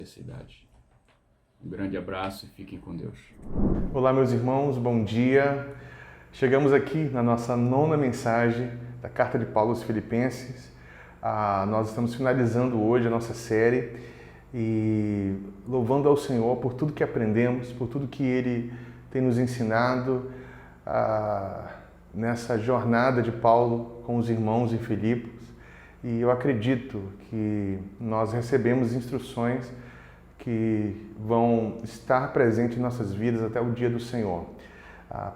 necessidade. Um grande abraço e fiquem com Deus. Olá, meus irmãos, bom dia. Chegamos aqui na nossa 9ª mensagem da Carta de Paulo aos Filipenses. Nós estamos finalizando hoje a nossa série e louvando ao Senhor por tudo que aprendemos, por tudo que Ele tem nos ensinado nessa jornada de Paulo com os irmãos em Filipos. E eu acredito que nós recebemos instruções que vão estar presentes em nossas vidas até o dia do Senhor.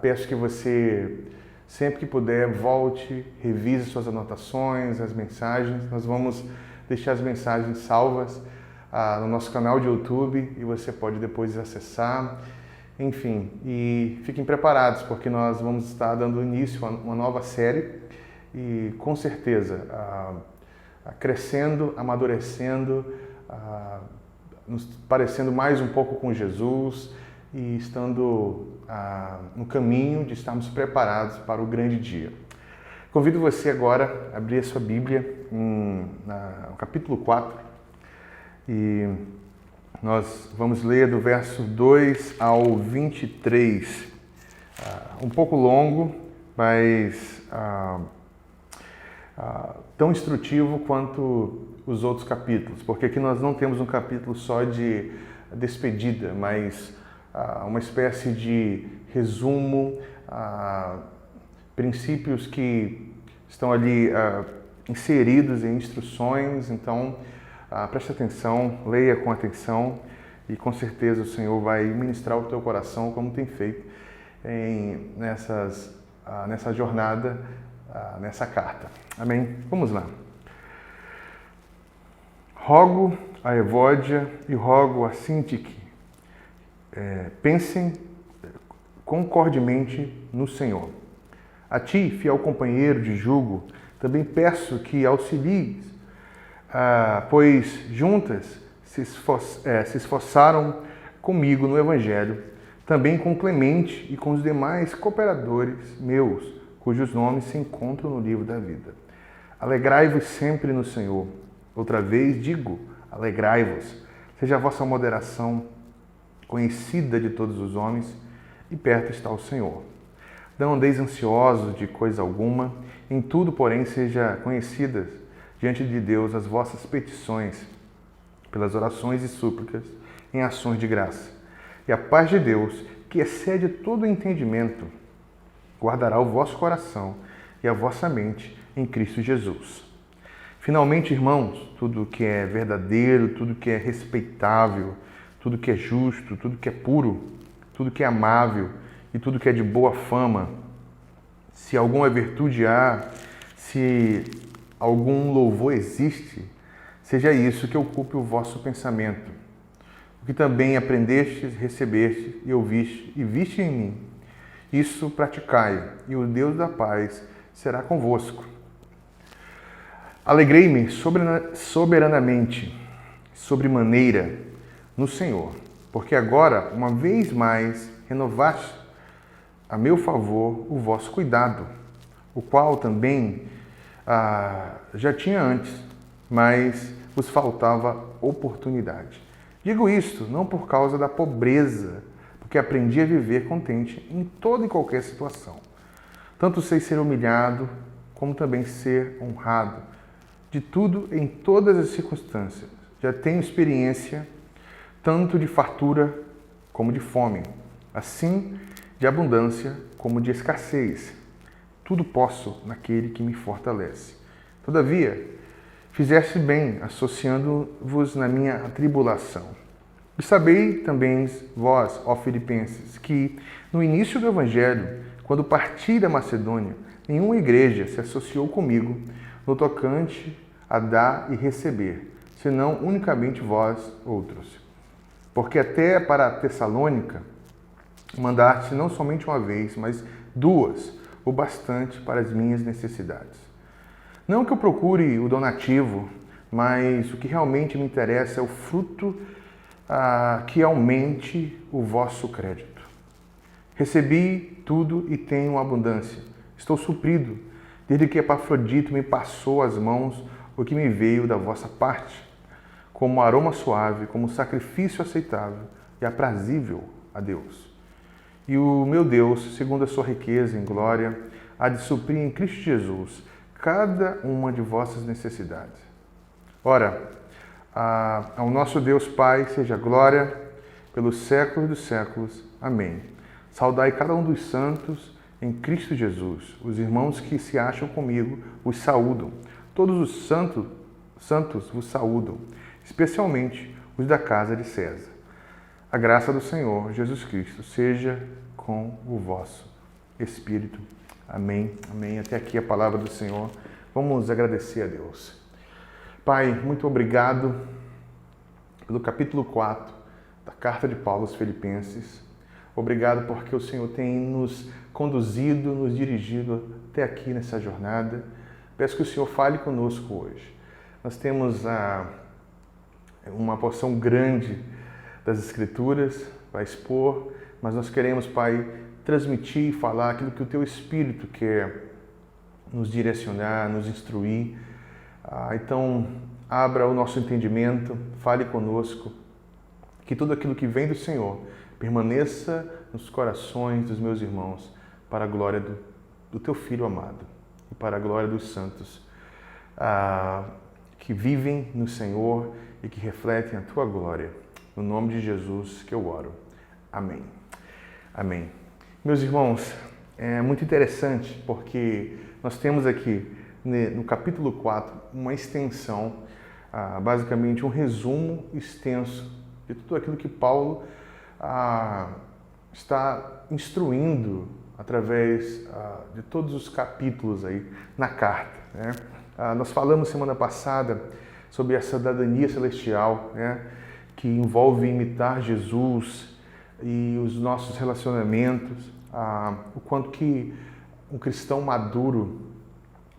Peço que você, sempre que puder, volte, revise suas anotações, as mensagens. Nós vamos deixar as mensagens salvas no nosso canal de YouTube e você pode depois acessar. Enfim, e fiquem preparados, porque nós vamos estar dando início a uma nova série e, com certeza, crescendo, amadurecendo, nos parecendo mais um pouco com Jesus e estando no caminho de estarmos preparados para o grande dia. Convido você agora a abrir a sua Bíblia no capítulo 4 e nós vamos ler do verso 2 ao 23. Um pouco longo, mas tão instrutivo quanto os outros capítulos, porque aqui nós não temos um capítulo só de despedida, mas uma espécie de resumo, princípios que estão ali inseridos em instruções. Então, preste atenção, leia com atenção e com certeza o Senhor vai ministrar o teu coração como tem feito nessa jornada, nessa carta. Amém? Vamos lá. Rogo a Evódia e rogo a Sintique, pensem concordemente no Senhor. A ti, fiel companheiro de jugo, também peço que auxilies, pois juntas se esforçaram comigo no Evangelho, também com Clemente e com os demais cooperadores meus, cujos nomes se encontram no livro da vida. Alegrai-vos sempre no Senhor. Outra vez digo, alegrai-vos. Seja a vossa moderação conhecida de todos os homens, e perto está o Senhor. Não andeis ansiosos de coisa alguma, em tudo, porém, seja conhecidas diante de Deus as vossas petições, pelas orações e súplicas, em ações de graça. E a paz de Deus, que excede todo o entendimento, guardará o vosso coração e a vossa mente em Cristo Jesus. Finalmente, irmãos, tudo que é verdadeiro, tudo que é respeitável, tudo que é justo, tudo que é puro, tudo que é amável e tudo que é de boa fama, se alguma virtude há, se algum louvor existe, seja isso que ocupe o vosso pensamento. O que também aprendestes, recebestes e ouvistes e viste em mim, isso praticai, e o Deus da paz será convosco. Alegrei-me soberanamente, sobremaneira, no Senhor, porque agora, uma vez mais, renovaste a meu favor o vosso cuidado, o qual também já tinha antes, mas vos faltava oportunidade. Digo isto não por causa da pobreza, porque aprendi a viver contente em toda e qualquer situação. Tanto sei ser humilhado, como também ser honrado. De tudo, em todas as circunstâncias. Já tenho experiência tanto de fartura como de fome, assim de abundância como de escassez. Tudo posso naquele que me fortalece. Todavia, fizeste bem associando-vos na minha atribulação. E sabei também vós, ó Filipenses, que no início do Evangelho, quando parti da Macedônia, nenhuma igreja se associou comigo no tocante a dar e receber, senão unicamente vós outros. Porque até para a Tessalônica mandaste não somente uma vez, mas 2, o bastante para as minhas necessidades. Não que eu procure o donativo, mas o que realmente me interessa é o fruto que aumente o vosso crédito. Recebi tudo e tenho abundância. Estou suprido, desde que Epafrodito me passou às mãos o que me veio da vossa parte. como aroma suave, como sacrifício aceitável e aprazível a Deus. E o meu Deus, segundo a sua riqueza em glória, há de suprir em Cristo Jesus cada uma de vossas necessidades. Ora, ao nosso Deus Pai seja glória pelos séculos dos séculos. Amém. Saudai cada um dos santos em Cristo Jesus. Os irmãos que se acham comigo os saúdam. Todos os santos vos saúdam, especialmente os da casa de César. A graça do Senhor Jesus Cristo seja com o vosso espírito. Amém. Amém. Até aqui a palavra do Senhor. Vamos agradecer a Deus. Pai, muito obrigado pelo capítulo 4 da carta de Paulo aos Filipenses. Obrigado porque o Senhor tem nos conduzido, nos dirigido até aqui nessa jornada. Peço que o Senhor fale conosco hoje. Nós temos uma porção grande das Escrituras para expor, mas nós queremos, Pai, transmitir e falar aquilo que o Teu Espírito quer nos direcionar, nos instruir. Então, abra o nosso entendimento, fale conosco, que tudo aquilo que vem do Senhor permaneça nos corações dos meus irmãos, para a glória do Teu Filho amado e para a glória dos santos que vivem no Senhor e que refletem a Tua glória. No nome de Jesus que eu oro. Amém. Amém. Meus irmãos, é muito interessante porque nós temos aqui no capítulo 4 uma extensão, basicamente um resumo extenso de tudo aquilo que Paulo está instruindo através de todos os capítulos aí na carta, né? Nós falamos semana passada sobre a cidadania celestial, né, que envolve imitar Jesus e os nossos relacionamentos, o quanto que um cristão maduro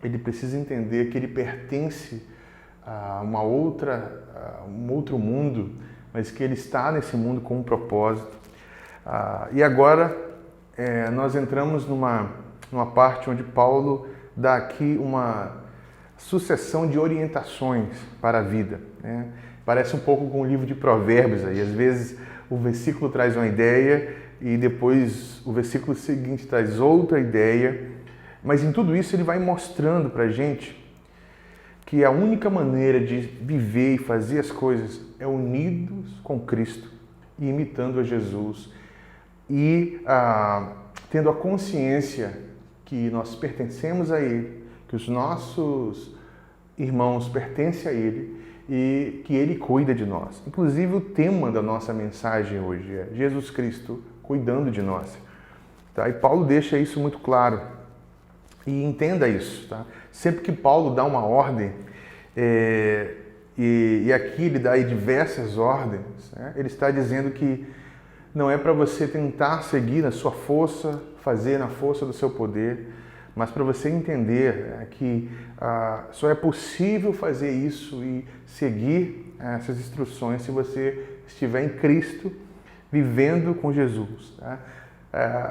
ele precisa entender que ele pertence a um outro mundo, mas que ele está nesse mundo com um propósito. E agora nós entramos numa parte onde Paulo dá aqui uma sucessão de orientações para a vida, né? Parece um pouco com o livro de Provérbios aí. Às vezes o versículo traz uma ideia e depois o versículo seguinte traz outra ideia, mas em tudo isso ele vai mostrando para a gente que a única maneira de viver e fazer as coisas é unidos com Cristo e imitando a Jesus e tendo a consciência que nós pertencemos a Ele, que os nossos irmãos pertencem a Ele e que Ele cuida de nós. Inclusive o tema da nossa mensagem hoje é Jesus Cristo cuidando de nós. Tá? E Paulo deixa isso muito claro. E entenda isso. Tá? Sempre que Paulo dá uma ordem, e aqui ele dá aí diversas ordens, né? Ele está dizendo que não é para você tentar seguir na sua força, fazer na força do seu poder, mas para você entender que só é possível fazer isso e seguir essas instruções se você estiver em Cristo, vivendo com Jesus. Tá?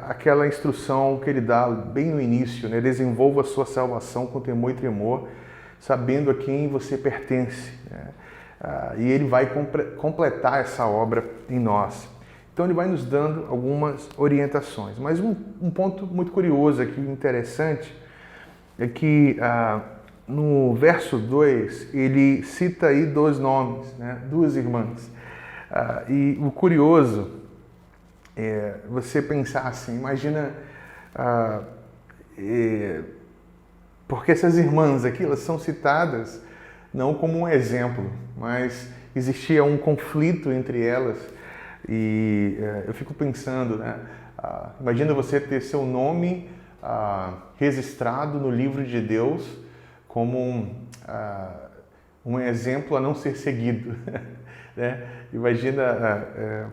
Aquela instrução que ele dá bem no início, né? Desenvolva a sua salvação com temor e tremor, sabendo a quem você pertence. Né? E ele vai completar essa obra em nós. Então ele vai nos dando algumas orientações. Mas um ponto muito curioso aqui, interessante, é que no verso 2 ele cita aí dois nomes, né? Duas irmãs. E o curioso é você pensar assim, imagina, porque essas irmãs aqui, elas são citadas não como um exemplo, mas existia um conflito entre elas. E eu fico pensando, né? Imagina você ter seu nome registrado no livro de Deus como um exemplo a não ser seguido. Né? Imagina,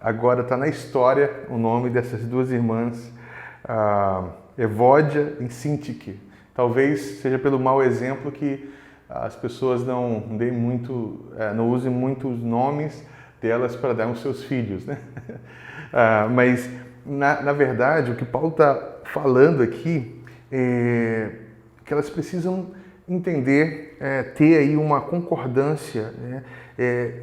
agora está na história o nome dessas duas irmãs, Evódia e Sintique. Talvez seja pelo mau exemplo que as pessoas não usem muitos nomes delas para dar aos seus filhos, né? Mas, na verdade, o que Paulo está falando aqui é que elas precisam entender, ter aí uma concordância, né?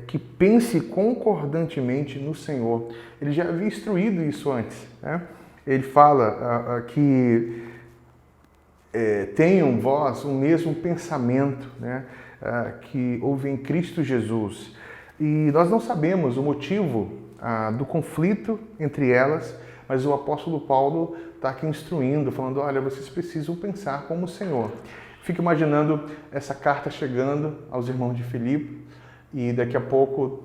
que pense concordantemente no Senhor. Ele já havia instruído isso antes, né? Ele fala que tenham vós o mesmo pensamento, né? Que houve em Cristo Jesus. E nós não sabemos o motivo do conflito entre elas, mas o apóstolo Paulo está aqui instruindo, falando, olha, vocês precisam pensar como o Senhor. Fico imaginando essa carta chegando aos irmãos de Filipe e daqui a pouco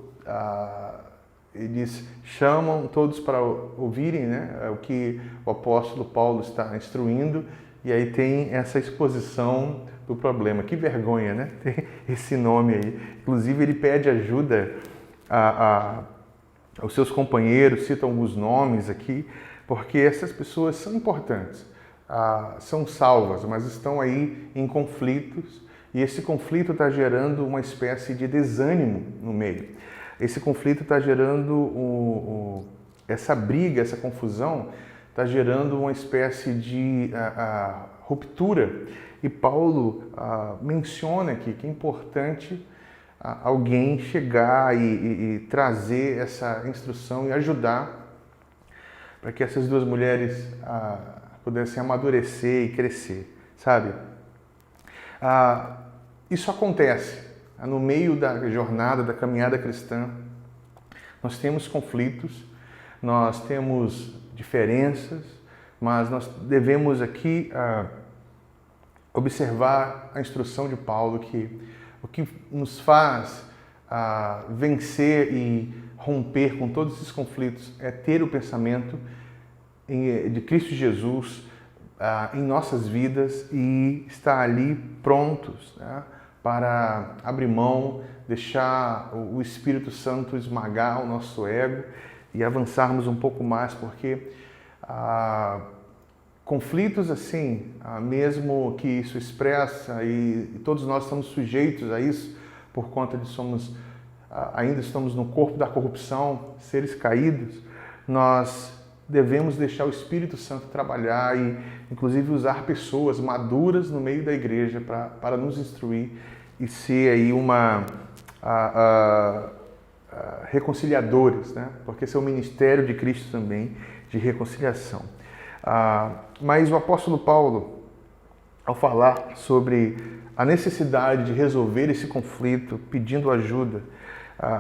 eles chamam todos para ouvirem, né, o que o apóstolo Paulo está instruindo, e aí tem essa exposição do problema. Que vergonha, né? Tem esse nome aí. Inclusive ele pede ajuda aos seus companheiros, cita alguns nomes aqui, porque essas pessoas são importantes, são salvas, mas estão aí em conflitos, e esse conflito está gerando uma espécie de desânimo no meio. Esse conflito está gerando essa briga, essa confusão, está gerando uma espécie de ruptura. E Paulo menciona aqui que é importante alguém chegar e trazer essa instrução e ajudar para que essas duas mulheres pudessem amadurecer e crescer, sabe? Isso acontece no meio da jornada, da caminhada cristã. Nós temos conflitos, nós temos diferenças, mas nós devemos aqui observar a instrução de Paulo, que o que nos faz vencer e romper com todos esses conflitos é ter o pensamento de Cristo Jesus em nossas vidas e estar ali prontos, né, para abrir mão, deixar o Espírito Santo esmagar o nosso ego e avançarmos um pouco mais, porque conflitos assim, mesmo que isso expressa, e todos nós estamos sujeitos a isso por conta de ainda estamos no corpo da corrupção, seres caídos, nós devemos deixar o Espírito Santo trabalhar e, inclusive, usar pessoas maduras no meio da igreja para nos instruir e ser aí reconciliadores, né? Porque esse é o ministério de Cristo também, de reconciliação. Mas o apóstolo Paulo, ao falar sobre a necessidade de resolver esse conflito, pedindo ajuda,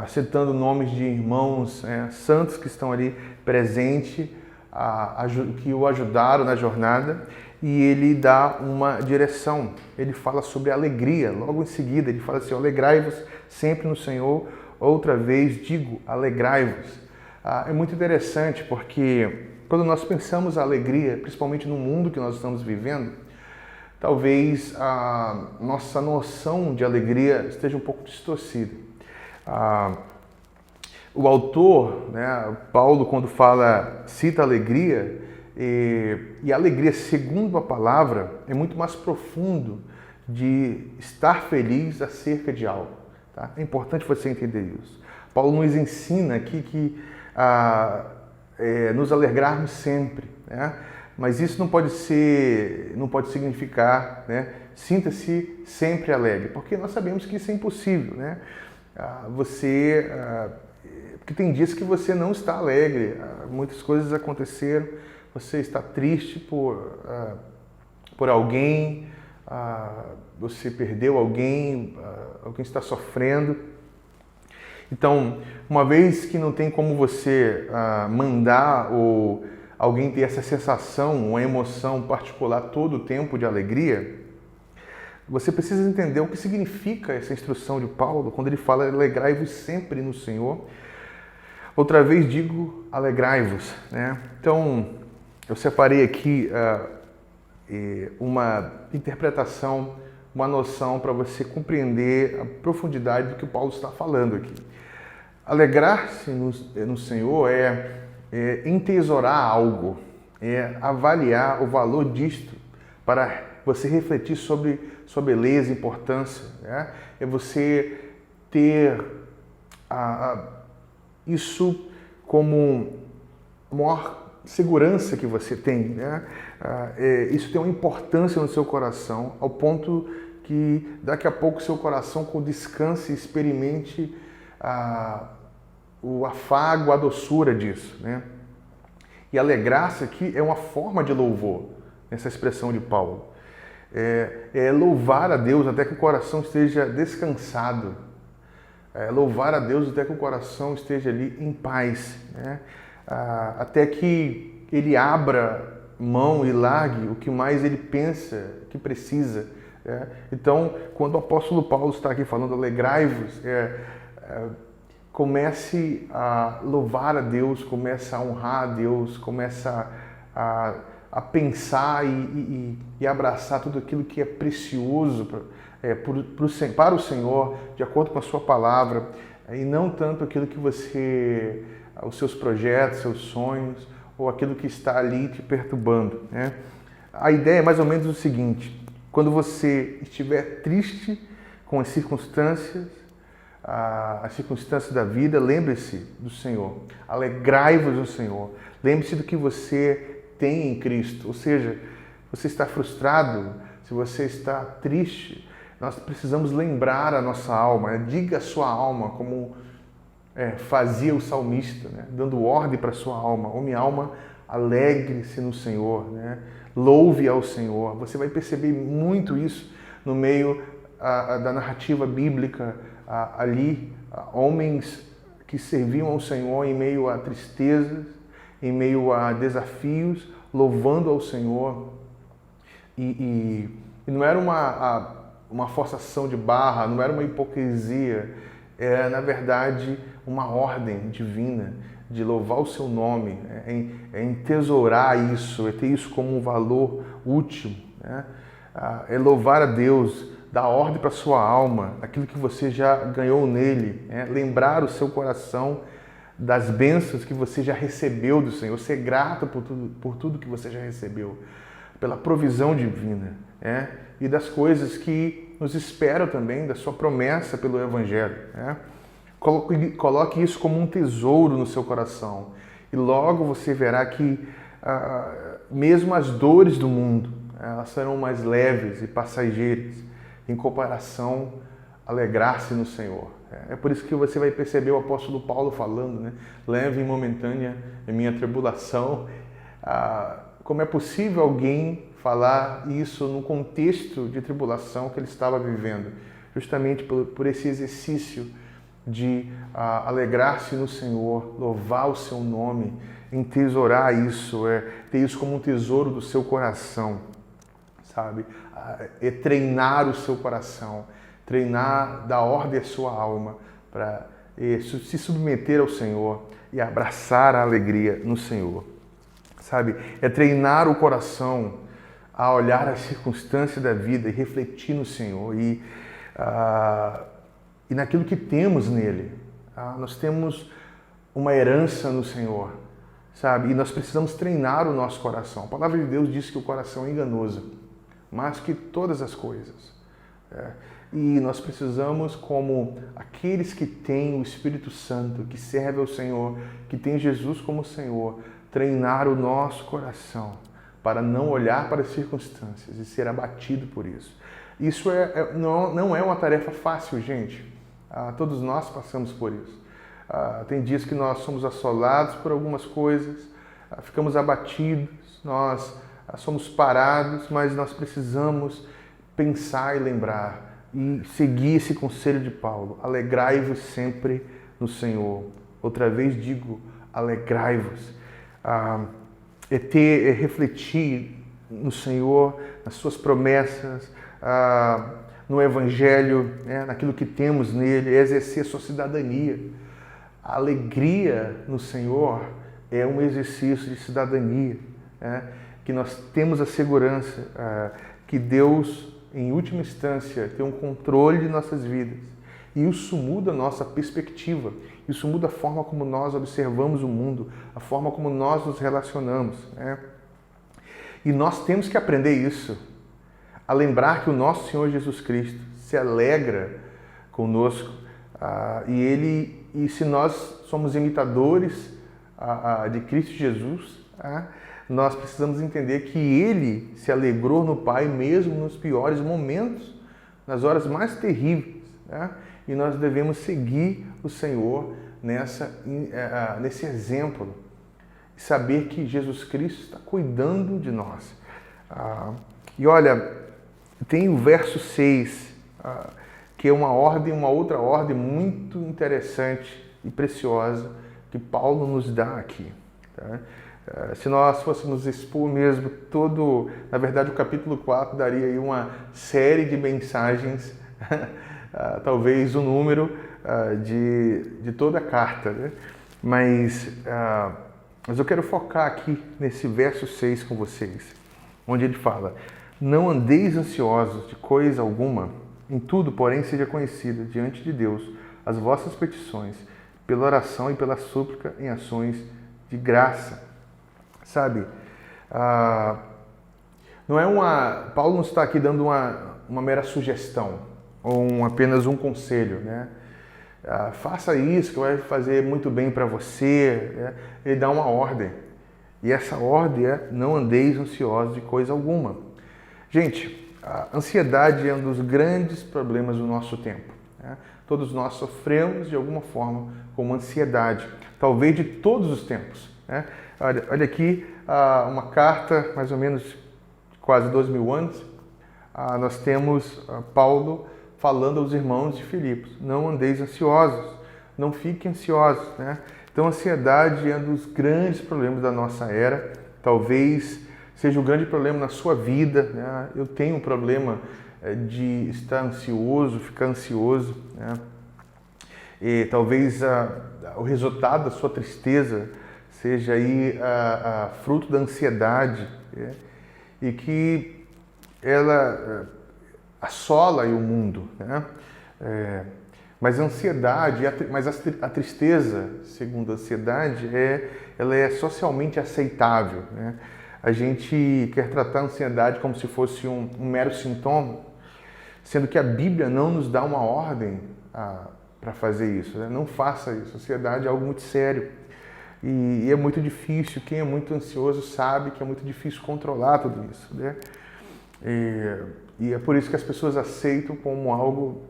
citando nomes de irmãos santos que estão ali presentes, que o ajudaram na jornada, e ele dá uma direção. Ele fala sobre alegria, logo em seguida ele fala assim, alegrai-vos sempre no Senhor, outra vez digo, alegrai-vos. É muito interessante porque quando nós pensamos a alegria, principalmente no mundo que nós estamos vivendo, talvez a nossa noção de alegria esteja um pouco distorcida. O autor, né, Paulo, quando cita alegria, e a alegria, segundo a palavra, é muito mais profundo de estar feliz acerca de algo. Tá? É importante você entender isso. Paulo nos ensina aqui que nos alegrarmos sempre, né? Mas isso não pode significar, né, sinta-se sempre alegre, porque nós sabemos que isso é impossível, né? Porque tem dias que você não está alegre, muitas coisas aconteceram, você está triste por alguém, você perdeu alguém, alguém está sofrendo. Então, uma vez que não tem como você mandar ou alguém ter essa sensação, uma emoção particular todo o tempo de alegria, você precisa entender o que significa essa instrução de Paulo quando ele fala alegrai-vos sempre no Senhor. Outra vez digo alegrai-vos, né? Então, eu separei aqui uma interpretação, uma noção para você compreender a profundidade do que o Paulo está falando aqui. Alegrar-se no Senhor é entesourar algo, é avaliar o valor disto para você refletir sobre sua beleza, importância, né? É você ter isso como a maior segurança que você tem, né? Isso tem uma importância no seu coração, ao ponto que daqui a pouco seu coração descanse e experimente o afago, a doçura disso, né? E alegrar-se aqui é uma forma de louvor, essa expressão de Paulo. É louvar a Deus até que o coração esteja descansado. É louvar a Deus até que o coração esteja ali em paz, né? Até que ele abra mão e largue o que mais ele pensa que precisa. Então, quando o apóstolo Paulo está aqui falando, alegrai-vos, comece a louvar a Deus, comece a honrar a Deus, comece a pensar e abraçar tudo aquilo que é precioso para o Senhor, de acordo com a sua palavra, e não tanto aquilo que os seus projetos, seus sonhos, ou aquilo que está ali te perturbando, né? A ideia é mais ou menos o seguinte: quando você estiver triste com as circunstâncias da vida, lembre-se do Senhor, alegrai-vos no Senhor, lembre-se do que você tem em Cristo. Ou seja, você está frustrado, se você está triste, nós precisamos lembrar a nossa alma, né? Diga a sua alma, como fazia o salmista, né? Dando ordem para a sua alma: ó minha alma, alegre-se no Senhor, né? Louve ao Senhor. Você vai perceber muito isso no meio da narrativa bíblica, ali, homens que serviam ao Senhor em meio a tristezas, em meio a desafios, louvando ao Senhor. E não era uma forçação de barra, não era uma hipocrisia, era, na verdade, uma ordem divina de louvar o seu nome, entesourar isso, ter isso como um valor último, né? É louvar a Deus, dar ordem para a sua alma, aquilo que você já ganhou nele, lembrar o seu coração das bênçãos que você já recebeu do Senhor, ser grato por tudo que você já recebeu, pela provisão divina, e das coisas que nos esperam também, da sua promessa pelo Evangelho. Coloque isso como um tesouro no seu coração, e logo você verá que mesmo as dores do mundo, elas serão mais leves e passageiras em comparação a alegrar-se no Senhor. É por isso que você vai perceber o apóstolo Paulo falando, né? Leve momentânea a minha tribulação. Como é possível alguém falar isso no contexto de tribulação que ele estava vivendo? Justamente por esse exercício de alegrar-se no Senhor, louvar o seu nome, entesourar isso, ter isso como um tesouro do seu coração, sabe? Treinar o seu coração, treinar, dar ordem à sua alma para se submeter ao Senhor e abraçar a alegria no Senhor, sabe? É treinar o coração a olhar as circunstâncias da vida e refletir no Senhor e naquilo que temos nele. Nós temos uma herança no Senhor, sabe? E nós precisamos treinar o nosso coração. A palavra de Deus diz que o coração é enganoso, mais que todas as coisas. E nós precisamos, como aqueles que têm o Espírito Santo, que servem ao Senhor, que têm Jesus como Senhor, treinar o nosso coração para não olhar para as circunstâncias e ser abatido por isso. Isso não é uma tarefa fácil, gente. Todos nós passamos por isso. Tem dias que nós somos assolados por algumas coisas, ficamos abatidos, nós somos parados, mas nós precisamos pensar e lembrar e seguir esse conselho de Paulo. Alegrai-vos sempre no Senhor. Outra vez digo, alegrai-vos. É refletir no Senhor, nas suas promessas, no Evangelho, naquilo que temos nele, é exercer sua cidadania. A alegria no Senhor é um exercício de cidadania, que nós temos a segurança que Deus, em última instância, tem um controle de nossas vidas. E isso muda a nossa perspectiva, isso muda a forma como nós observamos o mundo, a forma como nós nos relacionamos. E nós temos que aprender isso, a lembrar que o nosso Senhor Jesus Cristo se alegra conosco, e se nós somos imitadores de Cristo Jesus, nós precisamos entender que Ele se alegrou no Pai mesmo nos piores momentos, nas horas mais terríveis. e nós devemos seguir o Senhor nesse exemplo. E saber que Jesus Cristo está cuidando de nós. E olha, tem o verso 6, que é uma outra ordem muito interessante e preciosa que Paulo nos dá aqui. Tá? Se nós fôssemos expor mesmo na verdade o capítulo 4 daria aí uma série de mensagens, talvez o número de toda a carta, né? Mas eu quero focar aqui nesse verso 6 com vocês, onde ele fala: não andeis ansiosos de coisa alguma, em tudo, porém, seja conhecida diante de Deus as vossas petições, pela oração e pela súplica em ações de graça. Sabe? Paulo não está aqui dando uma mera sugestão, ou apenas um conselho, né? Faça isso que vai fazer muito bem para você, né? Ele dá uma ordem. E essa ordem é: não andeis ansiosos de coisa alguma. Gente, a ansiedade é um dos grandes problemas do nosso tempo, né? Todos nós sofremos de alguma forma com ansiedade, talvez de todos os tempos, né? Olha aqui uma carta, mais ou menos quase 2000 anos, nós temos Paulo falando aos irmãos de Filipos: não andeis ansiosos, não fiquem ansiosos, né? Então, a ansiedade é um dos grandes problemas da nossa era, talvez seja um grande problema na sua vida, né? Eu tenho um problema de estar ansioso, ficar ansioso, né? E talvez o resultado da sua tristeza seja aí fruto da ansiedade, né? E que ela assola aí o mundo, né? Mas a ansiedade, a tristeza, segundo a ansiedade, ela é socialmente aceitável, né? A gente quer tratar a ansiedade como se fosse um mero sintoma, sendo que a Bíblia não nos dá uma ordem para fazer isso, né? Não faça isso. A ansiedade é algo muito sério e é muito difícil. Quem é muito ansioso sabe que é muito difícil controlar tudo isso, né? E é por isso que as pessoas aceitam como algo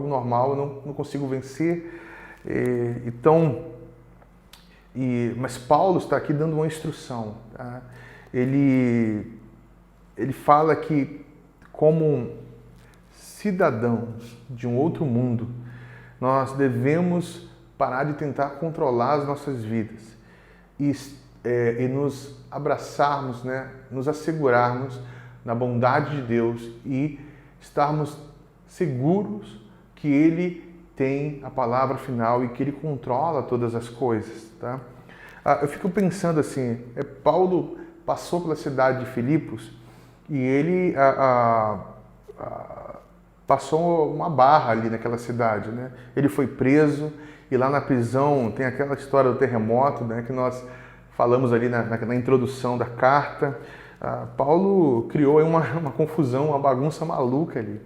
normal. Eu não consigo vencer. Mas Paulo está aqui dando uma instrução, tá? Ele fala que, como cidadãos de um outro mundo, nós devemos parar de tentar controlar as nossas vidas e nos abraçarmos, né? Nos assegurarmos na bondade de Deus e estarmos seguros que Ele tem a palavra final e que Ele controla todas as coisas, tá? Eu fico pensando assim, Paulo passou pela cidade de Filipos e ele passou uma barra ali naquela cidade, né? Ele foi preso e lá na prisão tem aquela história do terremoto, né, que nós falamos ali na introdução da carta. Paulo criou uma confusão, uma bagunça maluca ali.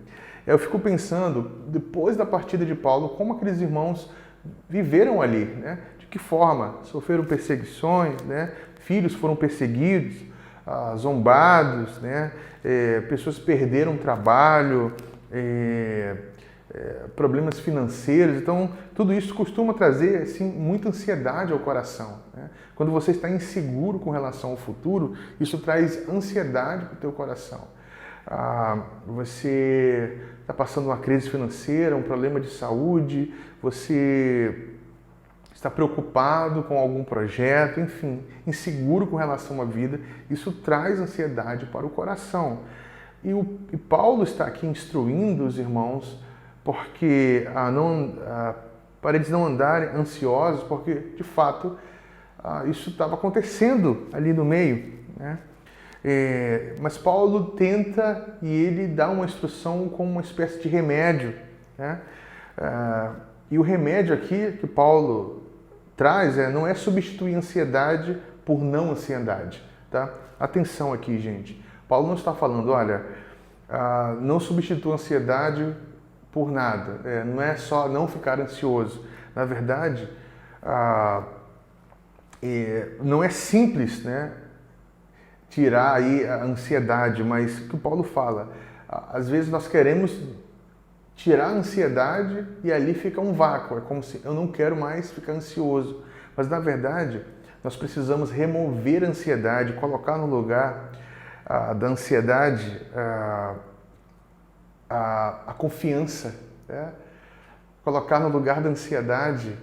Eu fico pensando, depois da partida de Paulo, como aqueles irmãos viveram ali, né? De que forma? Sofreram perseguições, né? Filhos foram perseguidos, zombados, né? Pessoas perderam trabalho, problemas financeiros. Então, tudo isso costuma trazer assim, muita ansiedade ao coração, né? Quando você está inseguro com relação ao futuro, isso traz ansiedade para o teu coração. Você está passando uma crise financeira, um problema de saúde, você está preocupado com algum projeto, enfim, inseguro com relação à vida, isso traz ansiedade para o coração. E Paulo está aqui instruindo os irmãos para eles não andarem ansiosos, porque, de fato, isso estava acontecendo ali no meio, né? Mas Paulo tenta e ele dá uma instrução como uma espécie de remédio, né? E o remédio aqui que Paulo traz não é substituir ansiedade por não ansiedade, tá? Atenção aqui, gente. Paulo não está falando, olha, não substitua ansiedade por nada. Não é só não ficar ansioso. Na verdade, não é simples, né, tirar aí a ansiedade, mas o que o Paulo fala, às vezes nós queremos tirar a ansiedade e ali fica um vácuo. É como se eu não quero mais ficar ansioso. Mas, na verdade, nós precisamos remover a ansiedade, colocar no lugar da ansiedade a confiança, né? Colocar no lugar da ansiedade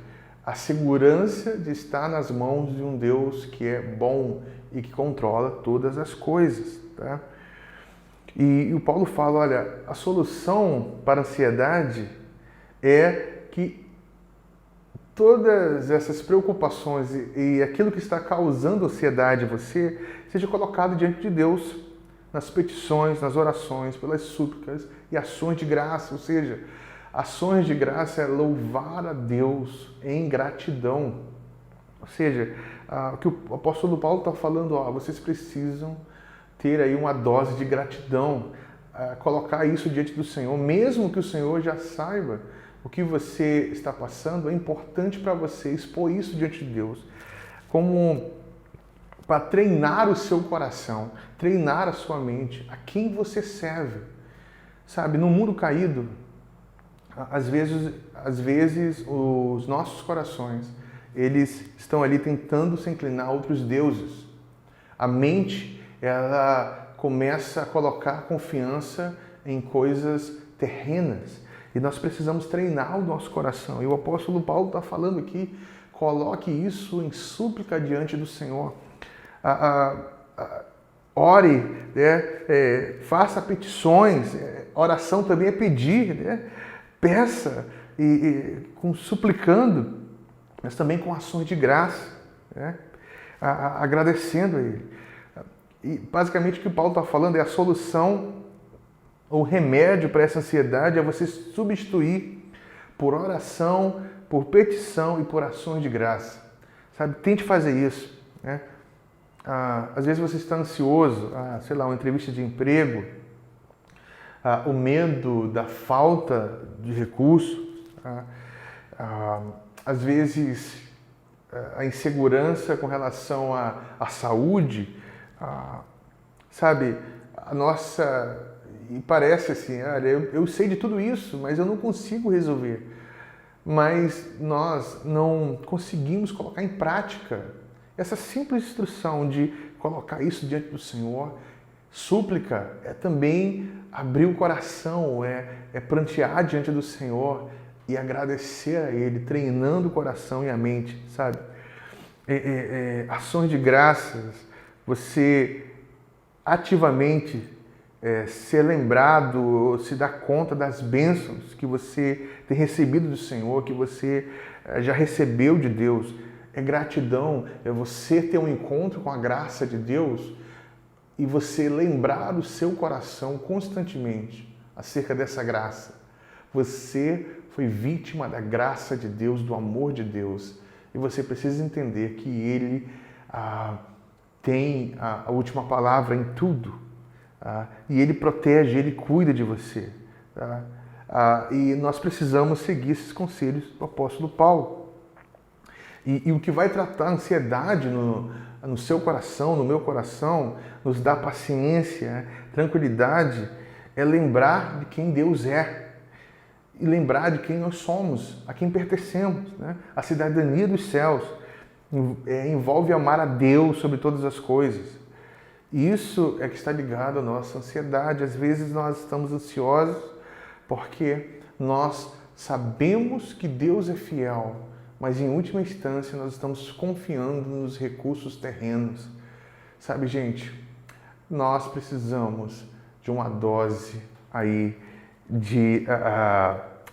a segurança de estar nas mãos de um Deus que é bom e que controla todas as coisas, tá? E o Paulo fala, olha, a solução para a ansiedade é que todas essas preocupações e aquilo que está causando ansiedade em você seja colocado diante de Deus, nas petições, nas orações, pelas súplicas e ações de graça. Ou seja, ações de graça é louvar a Deus em gratidão. Ou seja, o que o apóstolo Paulo está falando, vocês precisam ter aí uma dose de gratidão, colocar isso diante do Senhor, mesmo que o Senhor já saiba o que você está passando, é importante para você expor isso diante de Deus, como para treinar o seu coração, treinar a sua mente, a quem você serve. Sabe, no mundo caído, às vezes os nossos corações, eles estão ali tentando se inclinar a outros deuses. A mente, ela começa a colocar confiança em coisas terrenas. E nós precisamos treinar o nosso coração. E o apóstolo Paulo está falando aqui, coloque isso em súplica diante do Senhor. Ore, né? Faça petições. Oração também é pedir, né? Peça, suplicando, mas também com ações de graça, né? Agradecendo a Ele. E basicamente o que o Paulo está falando é a solução, o remédio para essa ansiedade é você substituir por oração, por petição e por ações de graça. Sabe? Tente fazer isso, né? Às vezes você está ansioso, sei lá, uma entrevista de emprego, o medo da falta de recursos, às vezes a insegurança com relação à saúde, sabe, e parece assim, olha, eu sei de tudo isso, mas eu não consigo resolver. Mas nós não conseguimos colocar em prática essa simples instrução de colocar isso diante do Senhor. Súplica é também abrir o coração, é prantear diante do Senhor e agradecer a Ele, treinando o coração e a mente, sabe? Ações de graças, você ativamente ser lembrado, se dar conta das bênçãos que você tem recebido do Senhor, que você já recebeu de Deus. É gratidão, é você ter um encontro com a graça de Deus e você lembrar o seu coração constantemente acerca dessa graça. Você foi vítima da graça de Deus, do amor de Deus, e você precisa entender que Ele tem a última palavra em tudo. E Ele protege, Ele cuida de você. E nós precisamos seguir esses conselhos do apóstolo Paulo. E o que vai tratar a ansiedade no seu coração, no meu coração, nos dá paciência, tranquilidade, é lembrar de quem Deus é. E lembrar de quem nós somos, a quem pertencemos, né? A cidadania dos céus. Envolve amar a Deus sobre todas as coisas. Isso é que está ligado à nossa ansiedade. Às vezes nós estamos ansiosos porque nós sabemos que Deus é fiel, mas em última instância nós estamos confiando nos recursos terrenos. Sabe, gente, nós precisamos de uma dose aí de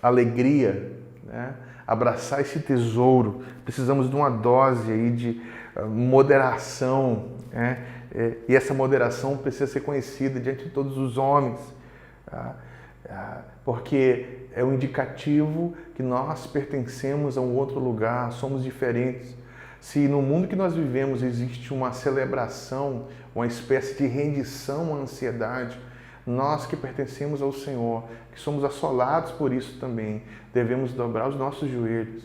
alegria, né? Abraçar esse tesouro. Precisamos de uma dose aí de moderação, né? E essa moderação precisa ser conhecida diante de todos os homens, porque é um indicativo que nós pertencemos a um outro lugar, somos diferentes. Se no mundo que nós vivemos existe uma celebração, uma espécie de rendição à ansiedade, nós que pertencemos ao Senhor, que somos assolados por isso também, devemos dobrar os nossos joelhos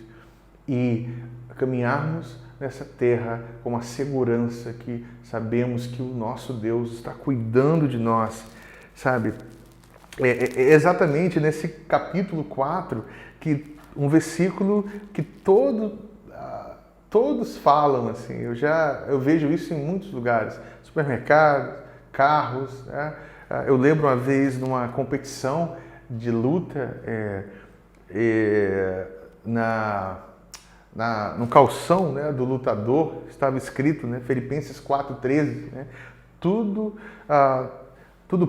e caminharmos nessa terra com a segurança que sabemos que o nosso Deus está cuidando de nós, sabe? é exatamente nesse capítulo 4 que um versículo que todos falam assim. Eu vejo isso em muitos lugares, supermercados, carros, né? Eu lembro uma vez numa competição de luta no calção, né, do lutador estava escrito, né, Filipenses 4,13, né, tudo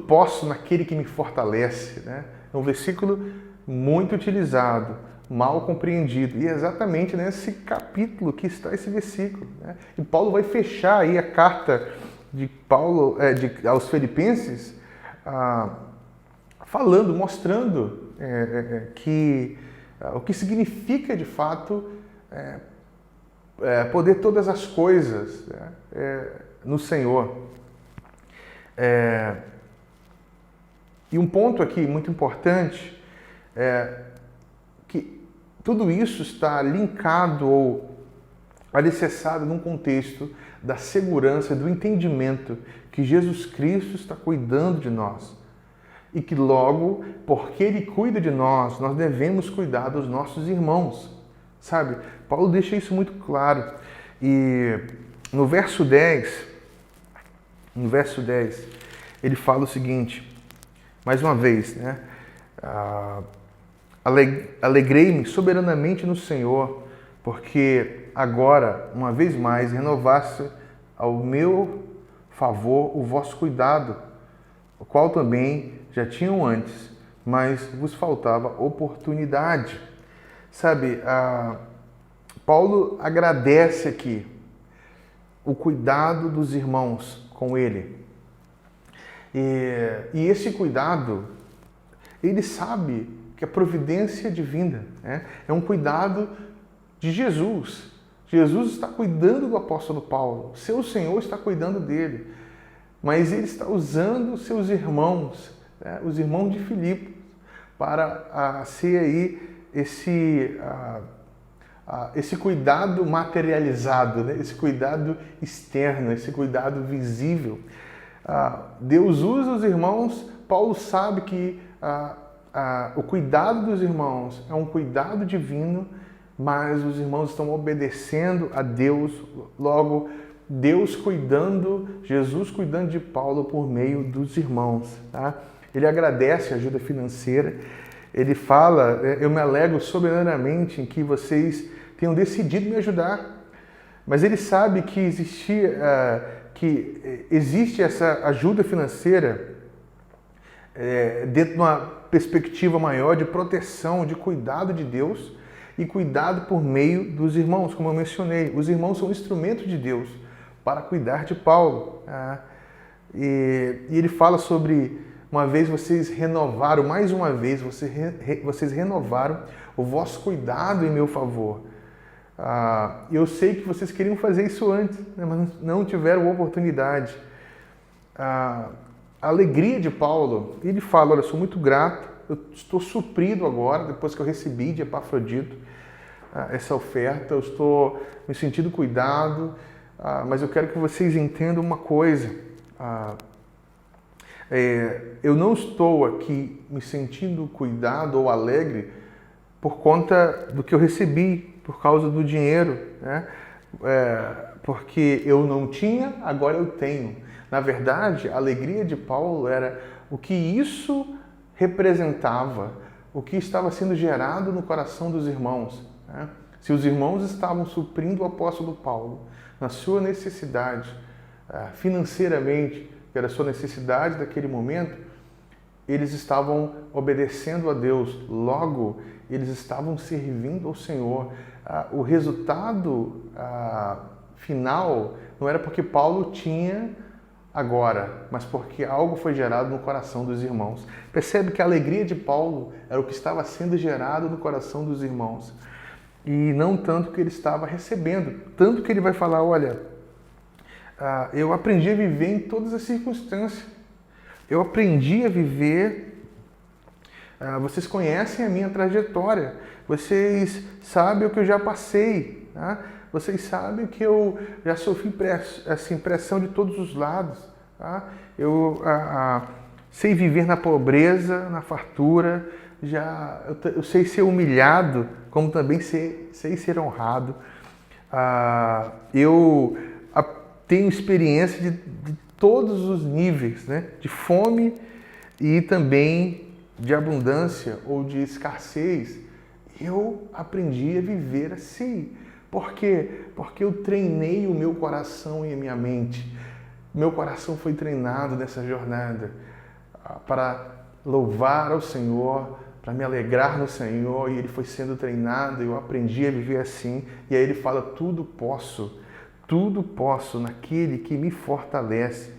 posso naquele que me fortalece, né? É um versículo muito utilizado, mal compreendido, e é exatamente nesse capítulo que está esse versículo, né? E Paulo vai fechar aí a carta de Paulo aos Filipenses, falando, mostrando que o que significa de fato poder todas as coisas, né, no Senhor. E um ponto aqui muito importante é que tudo isso está linkado ou alicerçado num contexto da segurança, do entendimento que Jesus Cristo está cuidando de nós. E que logo, porque Ele cuida de nós, nós devemos cuidar dos nossos irmãos. Sabe? Paulo deixa isso muito claro. E no verso 10, ele fala o seguinte, mais uma vez, né? Alegrei-me soberanamente no Senhor, porque agora, uma vez mais, renovaste ao meu favor o vosso cuidado, o qual também já tinham antes, mas vos faltava oportunidade. Sabe, Paulo agradece aqui o cuidado dos irmãos com ele. E esse cuidado, ele sabe que a providência divina, né, é um cuidado de Jesus. Jesus está cuidando do apóstolo Paulo, seu Senhor está cuidando dele, mas ele está usando seus irmãos, né, os irmãos de Filipos, para ser aí esse cuidado materializado, né, esse cuidado externo, esse cuidado visível. Deus usa os irmãos. Paulo sabe que o cuidado dos irmãos é um cuidado divino, mas os irmãos estão obedecendo a Deus, logo Deus cuidando, Jesus cuidando de Paulo por meio dos irmãos. Tá? Ele agradece a ajuda financeira, ele fala, eu me alegro soberanamente em que vocês tenham decidido me ajudar, mas ele sabe que existe essa ajuda financeira dentro de uma perspectiva maior de proteção, de cuidado de Deus e cuidado por meio dos irmãos, como eu mencionei. Os irmãos são instrumentos de Deus para cuidar de Paulo. E ele fala sobre, uma vez vocês renovaram, mais uma vez, vocês renovaram o vosso cuidado em meu favor. Eu sei que vocês queriam fazer isso antes, né, mas não tiveram oportunidade. A alegria de Paulo, ele fala, olha, eu sou muito grato, eu estou suprido agora, depois que eu recebi de Epafrodito essa oferta, eu estou me sentindo cuidado, mas eu quero que vocês entendam uma coisa, eu não estou aqui me sentindo cuidado ou alegre por conta do que eu recebi, por causa do dinheiro, né? Porque eu não tinha, agora eu tenho. Na verdade, a alegria de Paulo era o que isso representava, o que estava sendo gerado no coração dos irmãos, né? Se os irmãos estavam suprindo o apóstolo Paulo na sua necessidade, financeiramente, que era a sua necessidade daquele momento, eles estavam obedecendo a Deus, logo eles estavam servindo ao Senhor. O resultado final não era porque Paulo tinha agora, mas porque algo foi gerado no coração dos irmãos. Percebe que a alegria de Paulo era o que estava sendo gerado no coração dos irmãos e não tanto que ele estava recebendo. Tanto que ele vai falar, olha, eu aprendi a viver em todas as circunstâncias. Eu aprendi a viver, vocês conhecem a minha trajetória, vocês sabem o que eu já passei, tá? Vocês sabem que eu já sofri pressão de todos os lados. Tá? sei viver na pobreza, na fartura, eu sei ser humilhado, como também sei ser honrado. Eu tenho experiência de todos os níveis, né? De fome e também de abundância ou de escassez. Eu aprendi a viver assim. Por quê? Porque eu treinei o meu coração e a minha mente. Meu coração foi treinado nessa jornada para louvar ao Senhor, para me alegrar no Senhor, e ele foi sendo treinado, eu aprendi a viver assim. E aí ele fala, tudo posso naquele que me fortalece.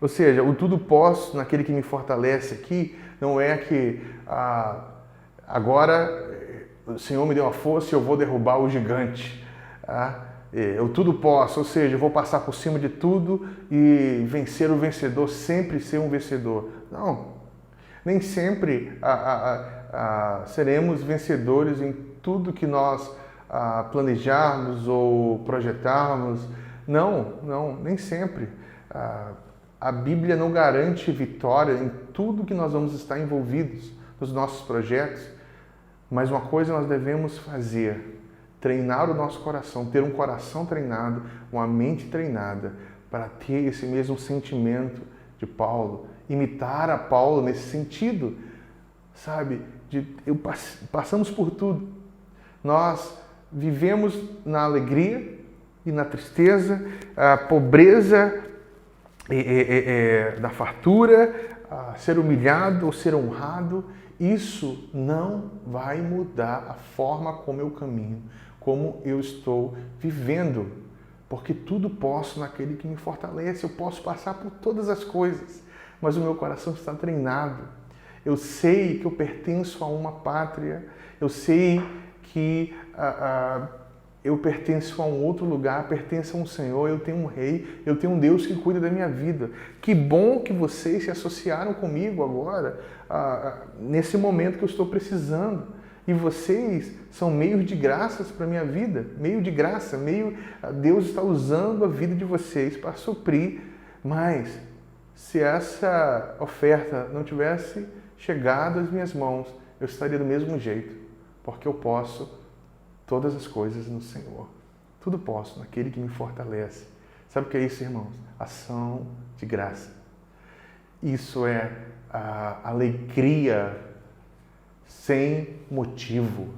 Ou seja, o tudo posso naquele que me fortalece aqui não é que agora o Senhor me deu uma força e eu vou derrubar o gigante. Eu tudo posso, ou seja, eu vou passar por cima de tudo e vencer o vencedor, sempre ser um vencedor. Não, nem sempre seremos vencedores em tudo que nós planejarmos ou projetarmos. Não, nem sempre. A Bíblia não garante vitória em tudo que nós vamos estar envolvidos nos nossos projetos, mas uma coisa nós devemos fazer: treinar o nosso coração, ter um coração treinado, uma mente treinada, para ter esse mesmo sentimento de Paulo, imitar a Paulo nesse sentido, sabe? Passamos por tudo. Nós vivemos na alegria e na tristeza, a pobreza da fartura, ser humilhado ou ser honrado. Isso não vai mudar a forma como eu caminho, como eu estou vivendo, porque tudo posso naquele que me fortalece. Eu posso passar por todas as coisas, mas o meu coração está treinado. Eu sei que eu pertenço a uma pátria, eu sei que eu pertenço a um outro lugar, pertenço a um Senhor, eu tenho um Rei, eu tenho um Deus que cuida da minha vida. Que bom que vocês se associaram comigo agora, nesse momento que eu estou precisando. E vocês são meios de graças para a minha vida, meio de graça, Deus está usando a vida de vocês para suprir. Mas se essa oferta não tivesse chegado às minhas mãos, eu estaria do mesmo jeito, porque eu posso todas as coisas no Senhor. Tudo posso naquele que me fortalece. Sabe o que é isso, irmãos? Ação de graça. Isso é a alegria sem motivo.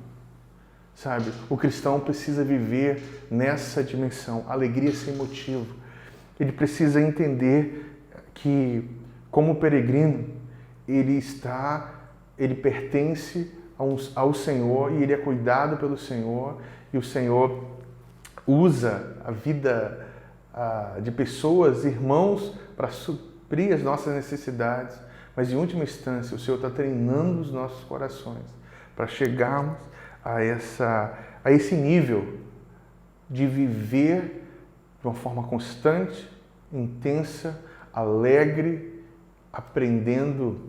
Sabe? O cristão precisa viver nessa dimensão, alegria sem motivo. Ele precisa entender que, como peregrino, ele pertence ao Senhor e ele é cuidado pelo Senhor, e o Senhor usa a vida de pessoas, irmãos, para suprir as nossas necessidades, mas em última instância o Senhor está treinando os nossos corações para chegarmos a esse nível de viver de uma forma constante, intensa, alegre, aprendendo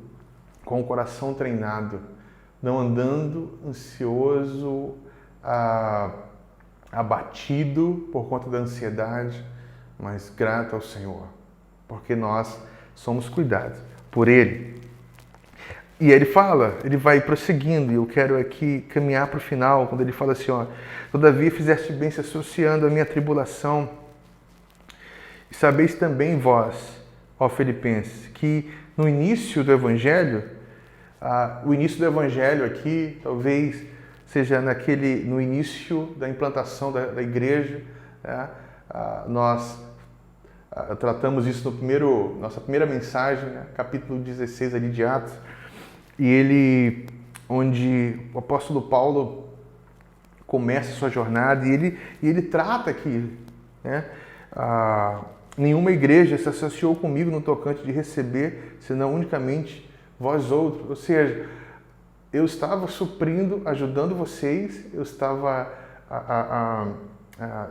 com o coração treinado, não andando ansioso, abatido por conta da ansiedade, mas grato ao Senhor, porque nós somos cuidados por Ele. E ele vai prosseguindo, e eu quero aqui caminhar para o final, quando ele fala assim, todavia fizeste bem se associando à minha tribulação, e sabeis também vós, ó Filipenses, que no início do Evangelho, o início do Evangelho aqui, talvez seja no início da implantação da igreja, né? Nós tratamos isso nossa primeira mensagem, né? Capítulo 16 ali de Atos, e onde o apóstolo Paulo começa a sua jornada, e ele trata aqui, né? Nenhuma igreja se associou comigo no tocante de receber, senão unicamente vós outros. Ou seja, eu estava suprindo, ajudando vocês, eu estava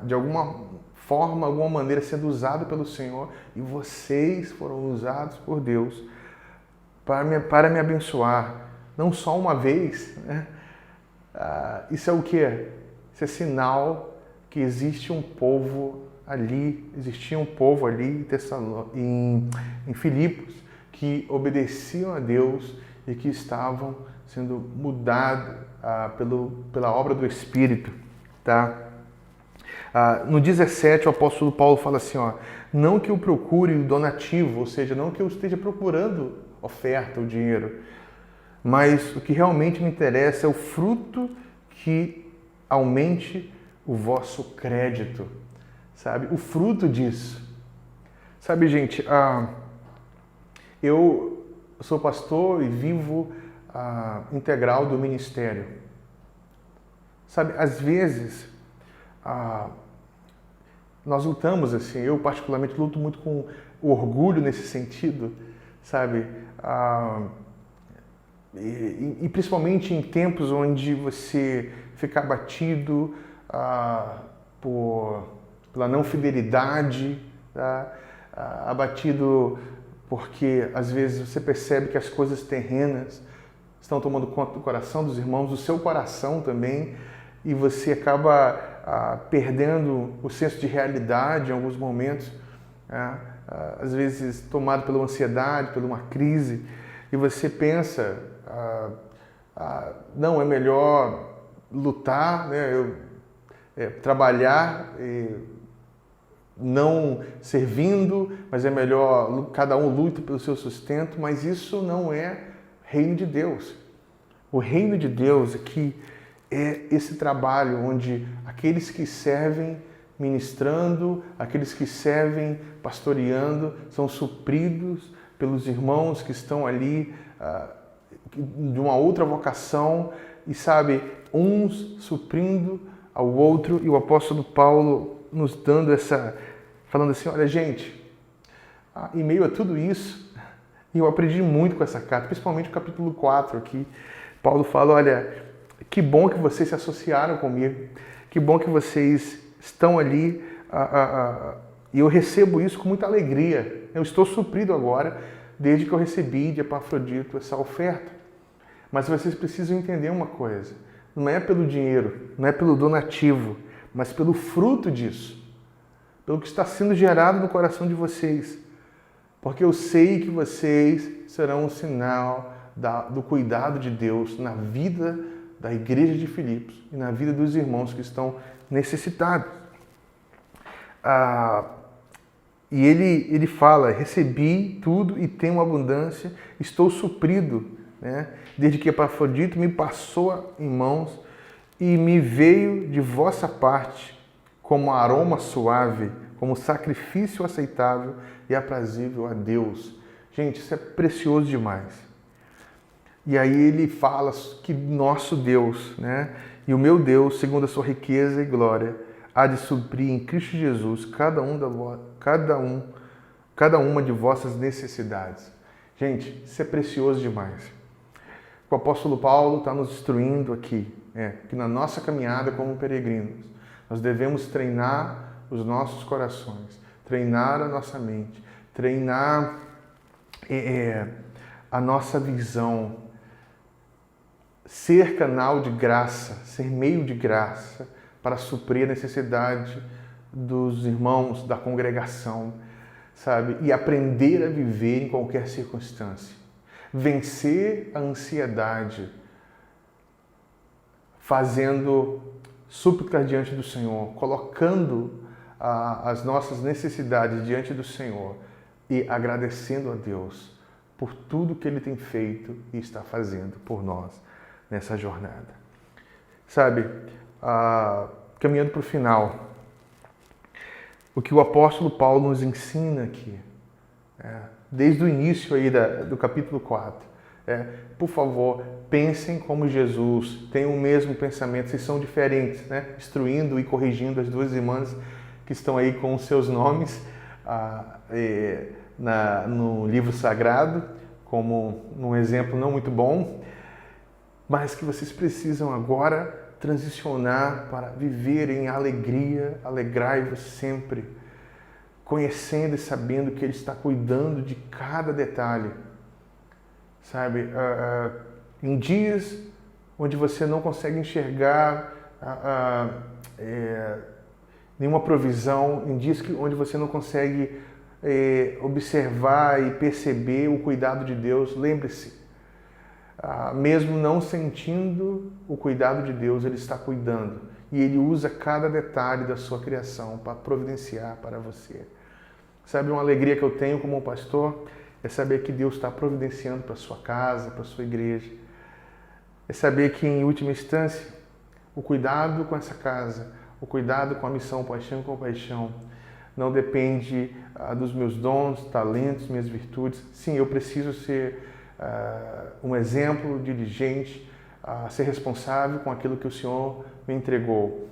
de alguma forma, alguma maneira sendo usado pelo Senhor, e vocês foram usados por Deus para me abençoar, não só uma vez, né? Isso é o quê? Isso é sinal que existia um povo ali em Filipos, que obedeciam a Deus e que estavam sendo mudados pela obra do Espírito, tá? No 17, o apóstolo Paulo fala assim, ó, não que eu procure o donativo, ou seja, não que eu esteja procurando oferta ou dinheiro, mas o que realmente me interessa é o fruto que aumente o vosso crédito, sabe? O fruto disso. Sabe, gente, eu sou pastor e vivo integral do ministério. Sabe, às vezes, nós lutamos assim, eu particularmente luto muito com o orgulho nesse sentido, sabe? E principalmente em tempos onde você fica abatido pela não fidelidade, tá? Abatido porque às vezes você percebe que as coisas terrenas estão tomando conta do coração dos irmãos, do seu coração também, e você acaba perdendo o senso de realidade em alguns momentos, às vezes tomado pela ansiedade, por uma crise, e você pensa, não, é melhor lutar, né, trabalhar, não servindo, mas é melhor, cada um luta pelo seu sustento, mas isso não é reino de Deus. O reino de Deus aqui é esse trabalho onde aqueles que servem ministrando, aqueles que servem pastoreando, são supridos pelos irmãos que estão ali de uma outra vocação e, sabe, uns suprindo ao outro, e o apóstolo Paulo nos dando falando assim, olha gente, em meio a tudo isso, e eu aprendi muito com essa carta, principalmente o capítulo 4 aqui, Paulo fala, olha, que bom que vocês se associaram comigo, que bom que vocês estão ali, e eu recebo isso com muita alegria, eu estou suprido agora, desde que eu recebi de Epafrodito essa oferta, mas vocês precisam entender uma coisa, não é pelo dinheiro, não é pelo donativo, mas pelo fruto disso, pelo que está sendo gerado no coração de vocês. Porque eu sei que vocês serão um sinal do cuidado de Deus na vida da igreja de Filipos e na vida dos irmãos que estão necessitados. E ele fala, recebi tudo e tenho abundância, estou suprido, né? Desde que Epafrodito me passou em mãos e me veio de vossa parte como aroma suave, como sacrifício aceitável e aprazível a Deus. Gente, isso é precioso demais. E aí ele fala que nosso Deus, né? E o meu Deus, segundo a sua riqueza e glória, há de suprir em Cristo Jesus cada uma de vossas necessidades. Gente, isso é precioso demais. O apóstolo Paulo está nos instruindo aqui, que na nossa caminhada como peregrinos, nós devemos treinar os nossos corações, treinar a nossa mente, treinar a nossa visão, ser canal de graça, ser meio de graça para suprir a necessidade dos irmãos, da congregação, sabe? E aprender a viver em qualquer circunstância. Vencer a ansiedade, fazendo súplicas diante do Senhor, colocando as nossas necessidades diante do Senhor e agradecendo a Deus por tudo que Ele tem feito e está fazendo por nós nessa jornada. Sabe, caminhando para o final, o que o apóstolo Paulo nos ensina aqui, desde o início aí do capítulo 4, por favor, pensem como Jesus, tenham o mesmo pensamento, vocês são diferentes, né? Instruindo e corrigindo as duas irmãs que estão aí com os seus nomes no livro sagrado, como um exemplo não muito bom, mas que vocês precisam agora transicionar para viver em alegria, alegrai-vos sempre, conhecendo e sabendo que Ele está cuidando de cada detalhe. Sabe, em dias onde você não consegue enxergar nenhuma provisão, em dias onde você não consegue observar e perceber o cuidado de Deus, lembre-se, mesmo não sentindo o cuidado de Deus, Ele está cuidando. E Ele usa cada detalhe da sua criação para providenciar para você. Sabe, uma alegria que eu tenho como pastor é saber que Deus está providenciando para a sua casa, para a sua igreja. É saber que, em última instância, o cuidado com essa casa, o cuidado com a missão Paixão e Compaixão, não depende dos meus dons, talentos, minhas virtudes. Sim, eu preciso ser um exemplo diligente, ser responsável com aquilo que o Senhor me entregou,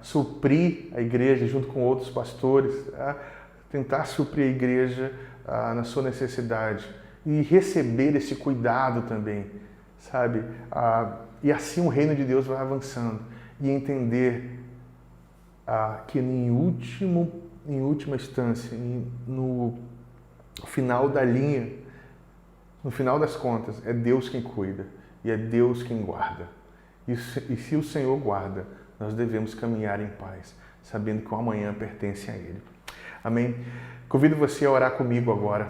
suprir a igreja junto com outros pastores, tentar suprir a igreja na sua necessidade e receber esse cuidado também, sabe? E assim o reino de Deus vai avançando e entender que em última instância, no final da linha, no final das contas, é Deus quem cuida e é Deus quem guarda. E se o Senhor guarda, nós devemos caminhar em paz, sabendo que o amanhã pertence a Ele. Amém? Convido você a orar comigo agora,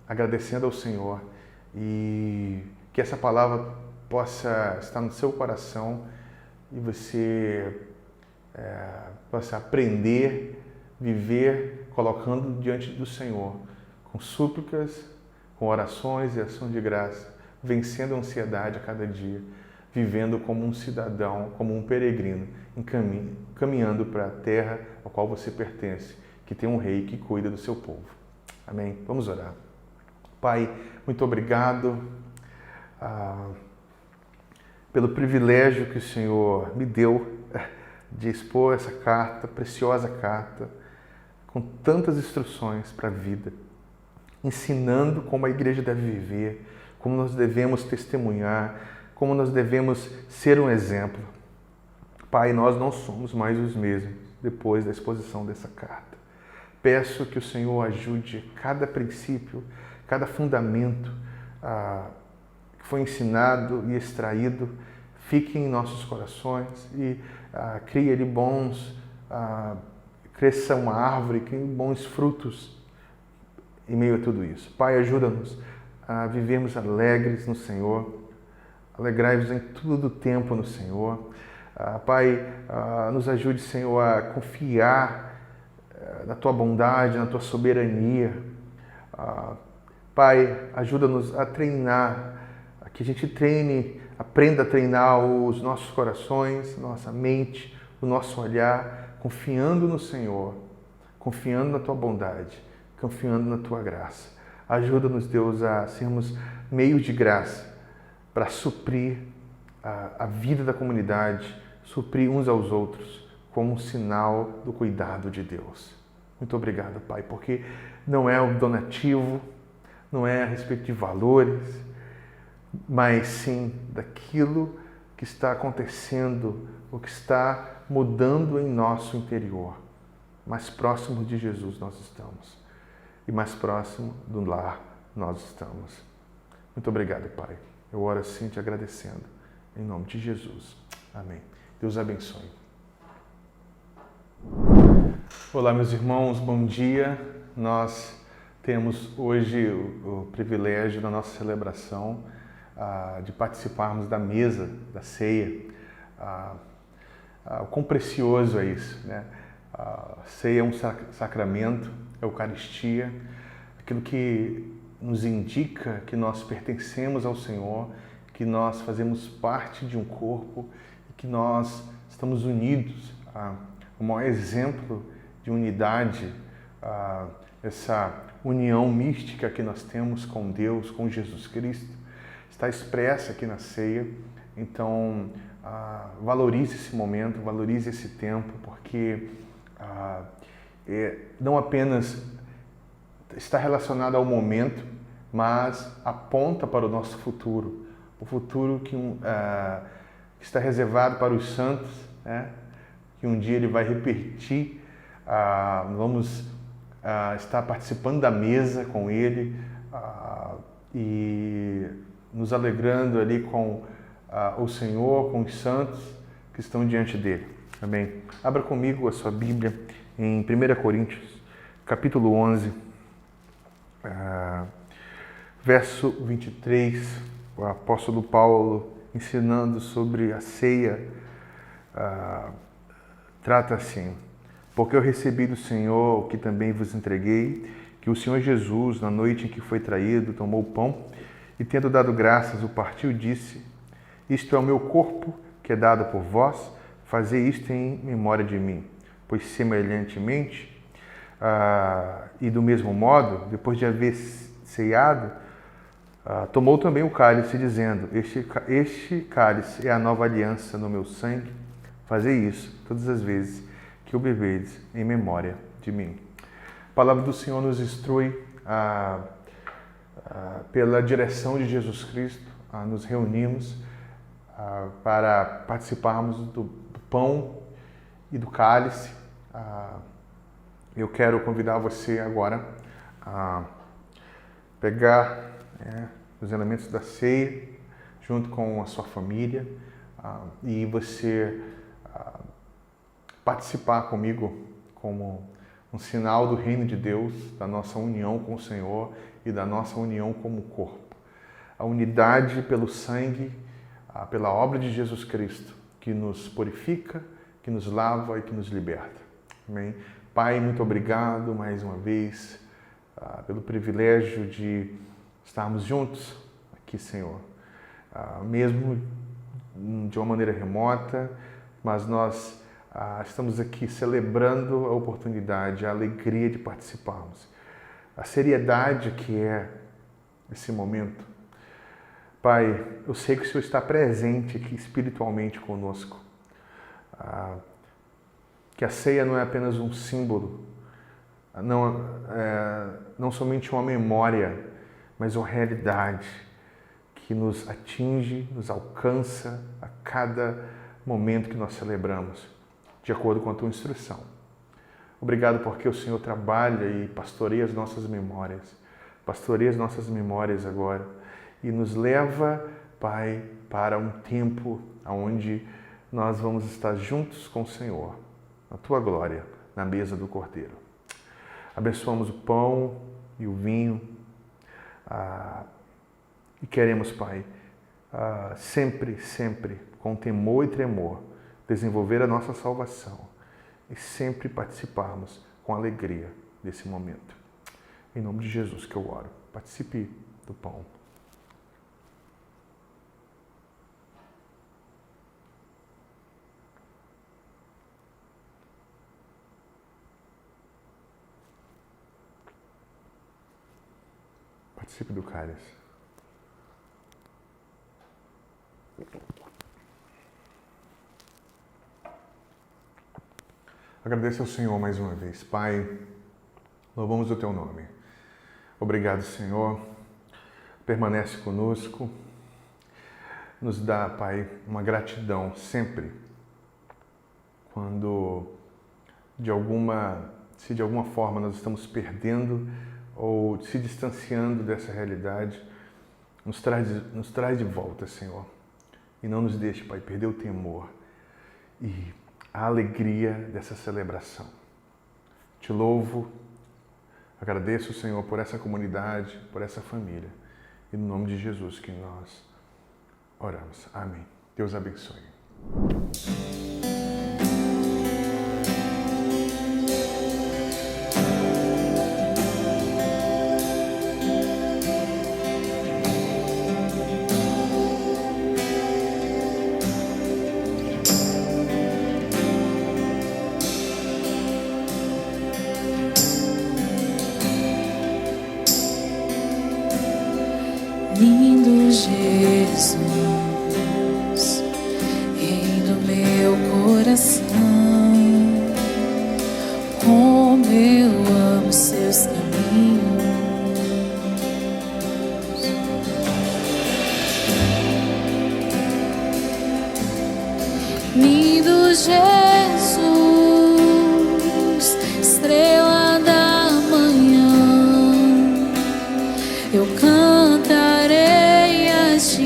agradecendo ao Senhor, e que essa palavra possa estar no seu coração e você possa aprender, viver, colocando diante do Senhor, com súplicas, com orações e ação de graça, vencendo a ansiedade a cada dia, vivendo como um cidadão, como um peregrino, caminhando para a terra a qual você pertence, que tem um rei que cuida do seu povo. Amém? Vamos orar. Pai, muito obrigado pelo privilégio que o Senhor me deu de expor essa carta, preciosa carta, com tantas instruções para a vida, ensinando como a igreja deve viver, como nós devemos testemunhar, como nós devemos ser um exemplo. Pai, nós não somos mais os mesmos depois da exposição dessa carta. Peço que o Senhor ajude cada princípio, cada fundamento que foi ensinado e extraído, fique em nossos corações e crie ali cresça uma árvore, crie bons frutos em meio a tudo isso. Pai, ajuda-nos a vivermos alegres no Senhor, alegrai-vos em todo o tempo no Senhor. Pai, nos ajude, Senhor, a confiar na Tua bondade, na Tua soberania. Pai, ajuda-nos a treinar, que a gente aprenda a treinar os nossos corações, nossa mente, o nosso olhar, confiando no Senhor, confiando na Tua bondade, confiando na Tua graça. Ajuda-nos, Deus, a sermos meios de graça para suprir a vida da comunidade, suprir uns aos outros, como um sinal do cuidado de Deus. Muito obrigado, Pai, porque não é o donativo, não é a respeito de valores, mas sim daquilo que está acontecendo, o que está mudando em nosso interior. Mais próximo de Jesus nós estamos e mais próximo do lar nós estamos. Muito obrigado, Pai. Eu oro assim te agradecendo, em nome de Jesus. Amém. Deus abençoe. Olá, meus irmãos, bom dia. Nós temos hoje o privilégio da nossa celebração de participarmos da mesa, da ceia. O quão precioso é isso, né? A ceia é um sacramento, a Eucaristia, aquilo que nos indica que nós pertencemos ao Senhor, que nós fazemos parte de um corpo e que nós estamos unidos. O maior exemplo de unidade, essa união mística que nós temos com Deus, com Jesus Cristo, está expressa aqui na ceia. Então, valorize esse momento, valorize esse tempo, porque não apenas está relacionado ao momento, mas aponta para o nosso futuro, o futuro que está reservado para os santos, né? Que um dia ele vai repetir, vamos estar participando da mesa com ele e nos alegrando ali com o Senhor, com os santos que estão diante dele. Amém? Abra comigo a sua Bíblia em 1 Coríntios, capítulo 11. Verso 23, o apóstolo Paulo ensinando sobre a ceia, trata assim: porque eu recebi do Senhor o que também vos entreguei, que o Senhor Jesus, na noite em que foi traído, tomou o pão e, tendo dado graças, o partiu e disse: isto é o meu corpo, que é dado por vós, fazei isto em memória de mim. Pois semelhantemente, e do mesmo modo, depois de haver ceado, tomou também o cálice, dizendo: este cálice é a nova aliança no meu sangue. Fazei isso todas as vezes que o bebedes em memória de mim. A palavra do Senhor nos instrui pela direção de Jesus Cristo a nos reunirmos para participarmos do pão e do cálice. Eu quero convidar você agora a pegar os elementos da ceia junto com a sua família e você participar comigo como um sinal do reino de Deus, da nossa união com o Senhor e da nossa união como corpo. A unidade pelo sangue, pela obra de Jesus Cristo, que nos purifica, que nos lava e que nos liberta. Amém? Pai, muito obrigado mais uma vez pelo privilégio de estarmos juntos aqui, Senhor. Mesmo de uma maneira remota, mas nós estamos aqui celebrando a oportunidade, a alegria de participarmos. A seriedade que é esse momento. Pai, eu sei que o Senhor está presente aqui espiritualmente conosco. Que a ceia não é apenas um símbolo, não somente uma memória, mas uma realidade que nos atinge, nos alcança a cada momento que nós celebramos, de acordo com a Tua instrução. Obrigado porque o Senhor trabalha e pastoreia as nossas memórias. Pastoreia as nossas memórias agora e nos leva, Pai, para um tempo onde nós vamos estar juntos com o Senhor, na Tua glória, na mesa do Cordeiro. Abençoamos o pão e o vinho e queremos, Pai, sempre, com temor e tremor, desenvolver a nossa salvação e sempre participarmos com alegria desse momento. Em nome de Jesus que eu oro. Participe do pão. Participe do cálice. Agradeço ao Senhor mais uma vez. Pai, louvamos o Teu nome. Obrigado, Senhor. Permanece conosco. Nos dá, Pai, uma gratidão sempre quando se de alguma forma nós estamos perdendo ou se distanciando dessa realidade, nos traz de volta, Senhor. E não nos deixe, Pai, perder o temor e a alegria dessa celebração. Te louvo, agradeço, Senhor, por essa comunidade, por essa família. E no nome de Jesus que nós oramos. Amém. Deus abençoe. Lindo Jesus, Rei do meu coração, como eu amo seus caminhos. Lindo Jesus, estrela da manhã, eu cantarei a ti,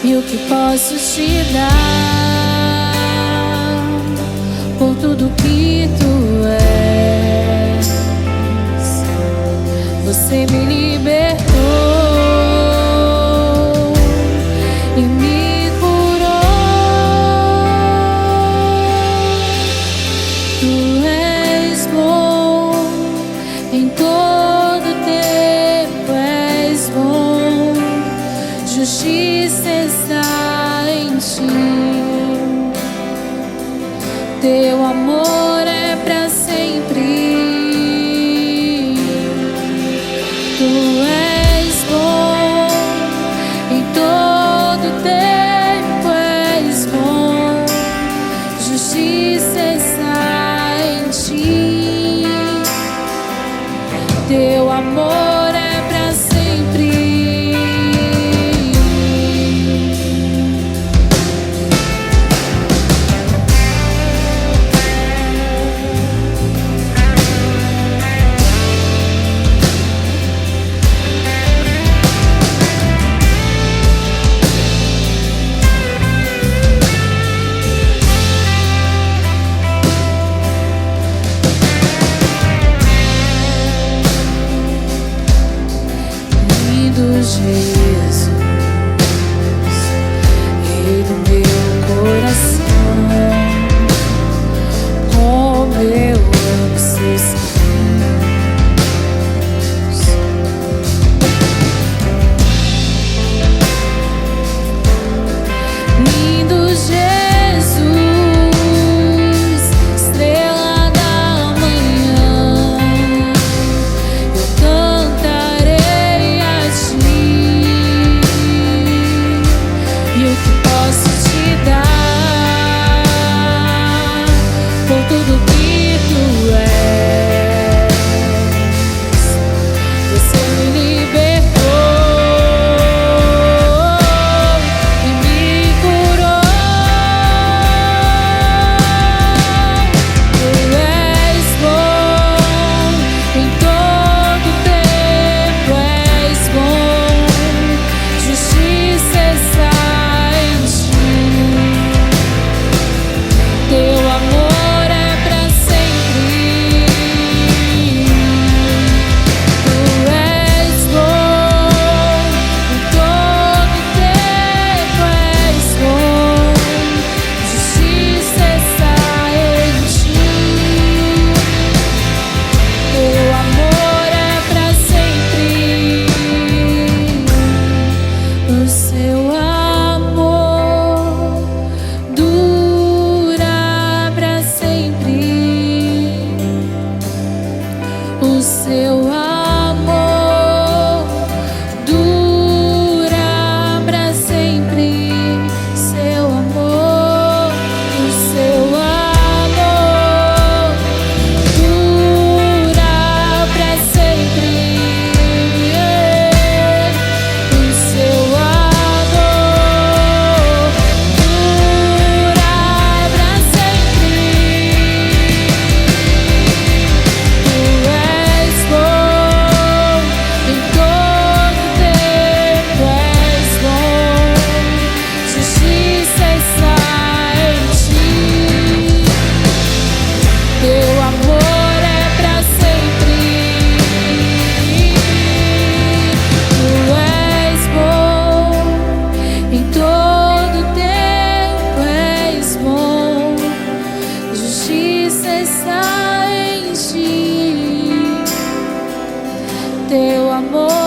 e o que posso te dar por tudo que tu és. Você me libertou e me curou. Tu és bom em todo tempo, és bom. Justiça está em ti. Teu amor é pra sempre. Tu és bom em todo tempo, és bom. Justiça está em ti. Teu amor é pra sempre. Jesus, Rei do meu coração, como eu amo seus caminhos. Lindo Jesus, estrela da manhã, eu cantarei a ti. E o que posso te dar por tudo que tu és? Você me libertou e me curou. Tu és bom em todo tempo, és bom. Justiça está em ti. Teu amor é pra sempre. Tu és bom em todo tempo, és bom. Justiça está em ti. Teu amor é pra sempre. O seu amor dura pra sempre. O seu amor dura pra sempre. Seu amor, o seu amor dura pra sempre. O seu amor dura pra sempre. Tu és bom em todo tempo, és bom. Justiça está em ti. Teu amor é pra sempre. Tu és bom em todo tempo, és bom. Justiça está em ti. Teu amor